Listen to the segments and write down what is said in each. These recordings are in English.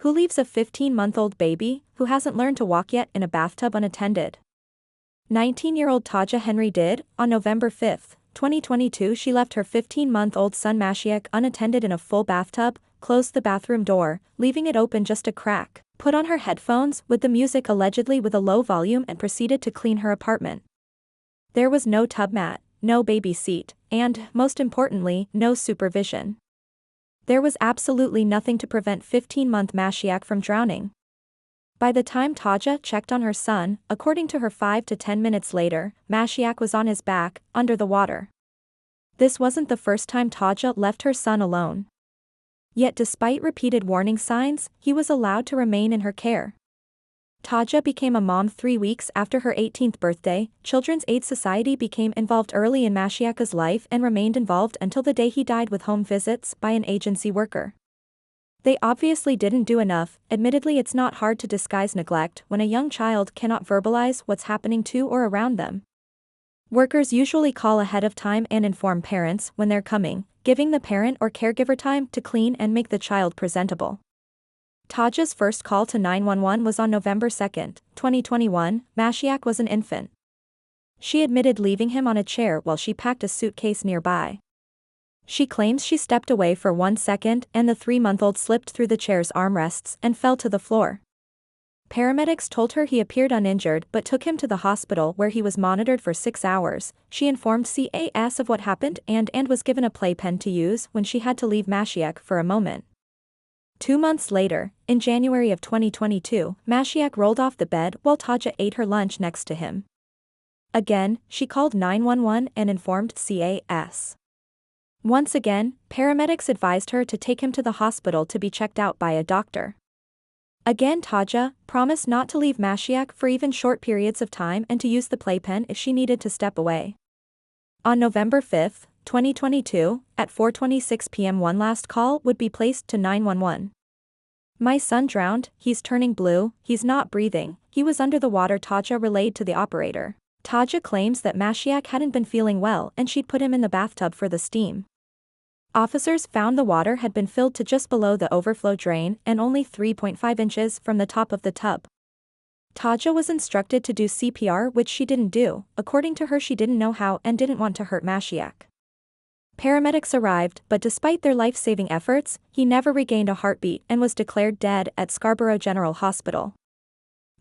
Who leaves a 15-month-old baby, who hasn't learned to walk yet, in a bathtub unattended? 19-year-old Tajah Henry did. On November 5, 2022, she left her 15-month-old son Mashiach unattended in a full bathtub, closed the bathroom door, leaving it open just a crack, put on her headphones with the music allegedly with a low volume, and proceeded to clean her apartment. There was no tub mat, no baby seat, and, most importantly, no supervision. There was absolutely nothing to prevent 15-month Mashiach from drowning. By the time Tajah checked on her son, according to her, 5 to 10 minutes later, Mashiach was on his back, under the water. This wasn't the first time Tajah left her son alone. Yet despite repeated warning signs, he was allowed to remain in her care. Tajah became a mom 3 weeks after her 18th birthday. Children's Aid Society became involved early in Mashiach's life and remained involved until the day he died, with home visits by an agency worker. They obviously didn't do enough. Admittedly, it's not hard to disguise neglect when a young child cannot verbalize what's happening to or around them. Workers usually call ahead of time and inform parents when they're coming, giving the parent or caregiver time to clean and make the child presentable. Tajah's first call to 911 was on November 2, 2021. Mashiach was an infant. She admitted leaving him on a chair while she packed a suitcase nearby. She claims she stepped away for 1 second and the 3-month-old slipped through the chair's armrests and fell to the floor. Paramedics told her he appeared uninjured but took him to the hospital, where he was monitored for 6 hours. She informed CAS of what happened and was given a playpen to use when she had to leave Mashiach for a moment. 2 months later, in January of 2022, Mashiach rolled off the bed while Tajah ate her lunch next to him. Again, she called 911 and informed CAS. Once again, paramedics advised her to take him to the hospital to be checked out by a doctor. Again, Tajah promised not to leave Mashiach for even short periods of time and to use the playpen if she needed to step away. On November 5, 2022, at 4:26 p.m. one last call would be placed to 911. "My son drowned, he's turning blue, he's not breathing, he was under the water," Tajah relayed to the operator. Tajah claims that Mashiach hadn't been feeling well and she'd put him in the bathtub for the steam. Officers found the water had been filled to just below the overflow drain and only 3.5 inches from the top of the tub. Tajah was instructed to do CPR, which she didn't do. According to her, she didn't know how and didn't want to hurt Mashiach. Paramedics arrived, but despite their life-saving efforts, he never regained a heartbeat and was declared dead at Scarborough General Hospital.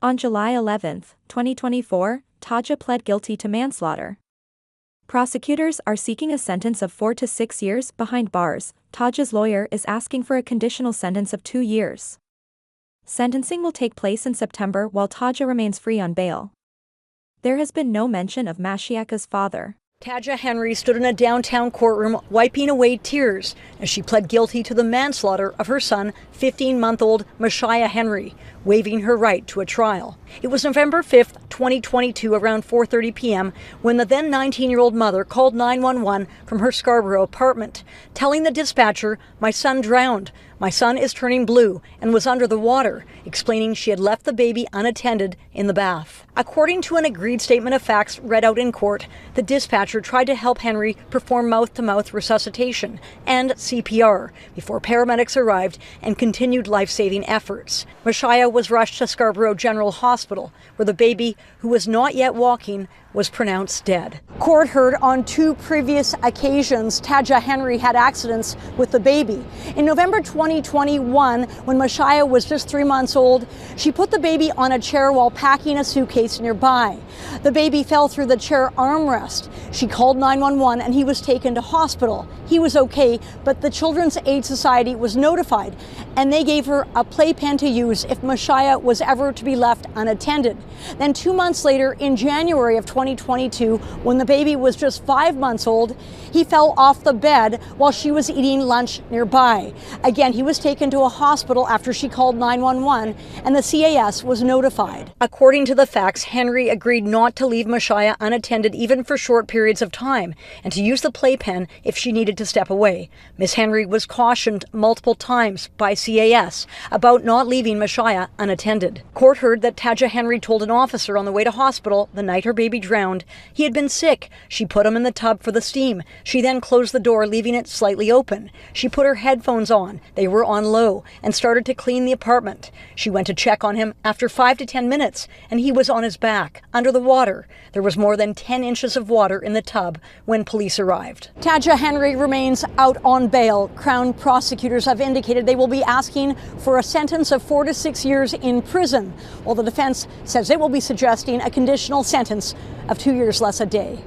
On July 11, 2024, Tajah pled guilty to manslaughter. Prosecutors are seeking a sentence of 4 to 6 years behind bars. Tajah's lawyer is asking for a conditional sentence of 2 years. Sentencing will take place in September while Tajah remains free on bail. There has been no mention of Mashiach's father. Tajah Henry stood in a downtown courtroom wiping away tears as she pled guilty to the manslaughter of her son, 15-month-old Mashiach Henry, waiving her right to a trial. It was November 5, 2022, around 4:30 p.m. when the then 19-year-old mother called 911 from her Scarborough apartment, telling the dispatcher, "My son drowned. My son is turning blue and was under the water," explaining she had left the baby unattended in the bath. According to an agreed statement of facts read out in court, the dispatcher tried to help Henry perform mouth-to-mouth resuscitation and CPR before paramedics arrived and continued life-saving efforts. Mashiach was rushed to Scarborough General Hospital, where the baby, who was not yet walking, was pronounced dead. Court heard on 2 previous occasions Tajah Henry had accidents with the baby. In November 2021, when Mashiach was just 3 months old, she put the baby on a chair while packing a suitcase nearby. The baby fell through the chair armrest. She called 911 and he was taken to hospital. He was okay, but the Children's Aid Society was notified and they gave her a playpen to use if Mashiach was ever to be left unattended. Then 2 months later, in January of 2022, when the baby was just 5 months old, he fell off the bed while she was eating lunch nearby. Again, he was taken to a hospital after she called 911 and the CAS was notified. According to the facts, Henry agreed not to leave Mashiach unattended even for short periods of time and to use the playpen if she needed to step away. Ms. Henry was cautioned multiple times by CAS about not leaving Mashiach unattended. Court heard that Tajah Henry told an officer on the way to hospital the night her baby drowned he had been sick. She put him in the tub for the steam. She then closed the door, leaving it slightly open. She put her headphones on. They They were on low and started to clean the apartment. She went to check on him after 5 to 10 minutes, and he was on his back, under the water. There was more than 10 inches of water in the tub when police arrived. Tajah Henry remains out on bail. Crown prosecutors have indicated they will be asking for a sentence of 4 to 6 years in prison, while the defense says it will be suggesting a conditional sentence of 2 years less a day.